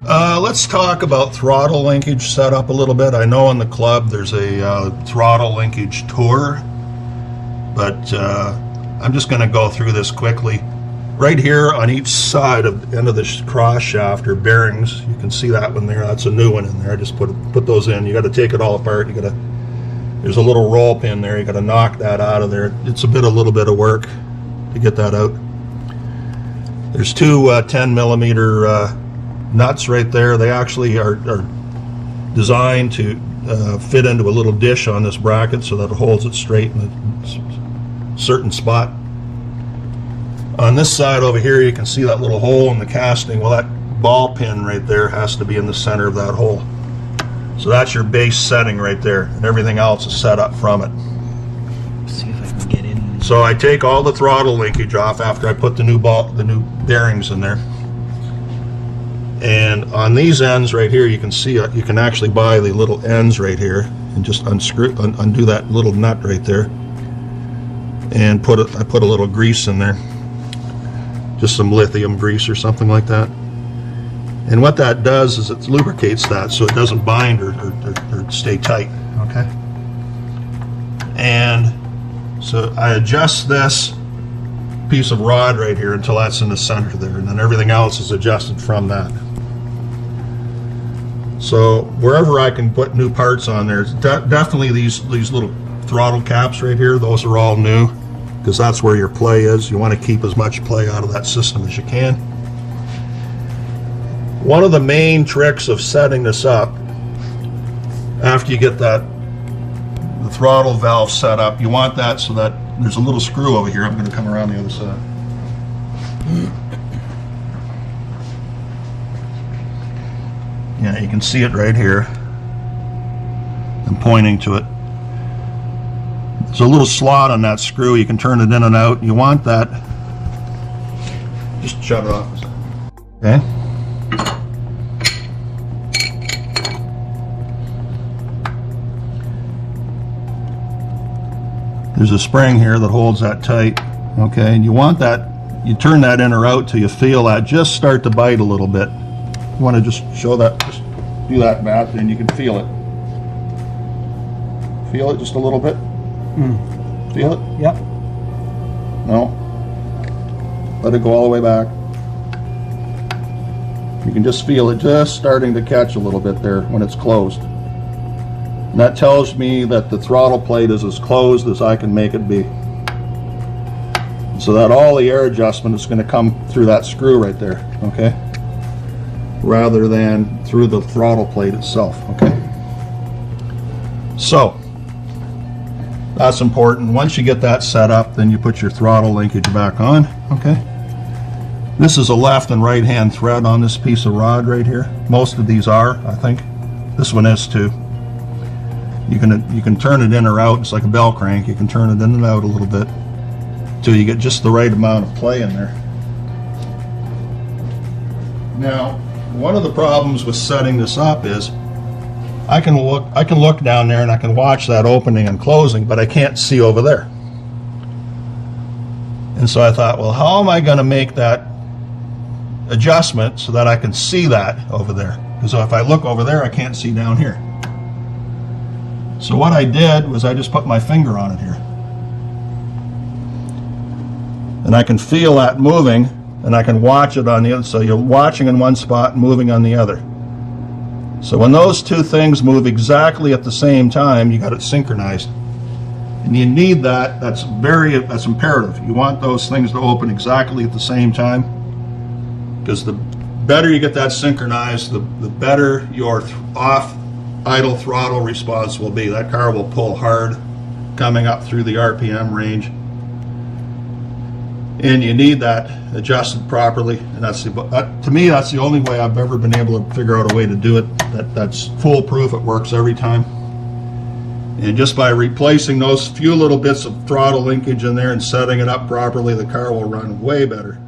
Let's talk about throttle linkage setup a little bit. I know in the club there's a throttle linkage tour, but I'm just going to go through this quickly. Right here on each side of the end of this cross shaft are bearings. You can see that one there. That's a new one in there. I just put those in. You got to take it all apart. There's a little roll pin there. You got to knock that out of there. It's a little bit of work to get that out. There's two 10 millimeter nuts right there. They actually are designed to fit into a little dish on this bracket so that it holds it straight in a certain spot. On this side over here you can see that little hole in the casting. Well, that ball pin right there has to be in the center of that hole. So that's your base setting right there, and everything else is set up from it. Let's see if I can get in. So I take all the throttle linkage off after I put the new bearings in there. And on these ends right here, you can see you can actually buy the little ends right here and just undo that little nut right there, and I put a little grease in there, just some lithium grease or something like that. And what that does is it lubricates that so it doesn't bind or stay tight. Okay. And so I adjust this piece of rod right here until that's in the center there, and then everything else is adjusted from that. So wherever I can put new parts on there, definitely these little throttle caps right here, those are all new, because that's where your play is. You want to keep as much play out of that system as you can. One of the main tricks of setting this up, after you get the throttle valve set up, you want that so that there's a little screw over here. I'm going to come around the other side. Yeah, you can see it right here. I'm pointing to it. There's a little slot on that screw. You can turn it in and out. You want that. Just shut it off. Okay. There's a spring here that holds that tight. Okay, and you want that. You turn that in or out till you feel that just start to bite a little bit. You want to just show that, just do that, Matt, and you can feel it. Feel it just a little bit? Feel it? Yep. No. Let it go all the way back. You can just feel it just starting to catch a little bit there when it's closed. And that tells me that the throttle plate is as closed as I can make it be. So that all the air adjustment is going to come through that screw right there, okay? Rather than through the throttle plate itself, okay? So that's important. Once you get that set up, then you put your throttle linkage back on, okay? This is a left and right hand thread on this piece of rod right here. Most of these are, I think. This one is too. You can turn it in or out. It's like a bell crank. You can turn it in and out a little bit till you get just the right amount of play in there. Now, one of the problems with setting this up is I can look down there and I can watch that opening and closing, but I can't see over there. And so I thought, well, how am I going to make that adjustment so that I can see that over there? Because if I look over there, I can't see down here. So what I did was I just put my finger on it here. And I can feel that moving, and I can watch it on the other. So you're watching in one spot, moving on the other. So when those two things move exactly at the same time, you got it synchronized. And you need that. That's imperative. You want those things to open exactly at the same time, because the better you get that synchronized, the better your off idle throttle response will be. That car will pull hard coming up through the RPM range, and you need that adjusted properly. And to me, that's the only way I've ever been able to figure out a way to do it that's foolproof. It works every time. And just by replacing those few little bits of throttle linkage in there and setting it up properly, the car will run way better.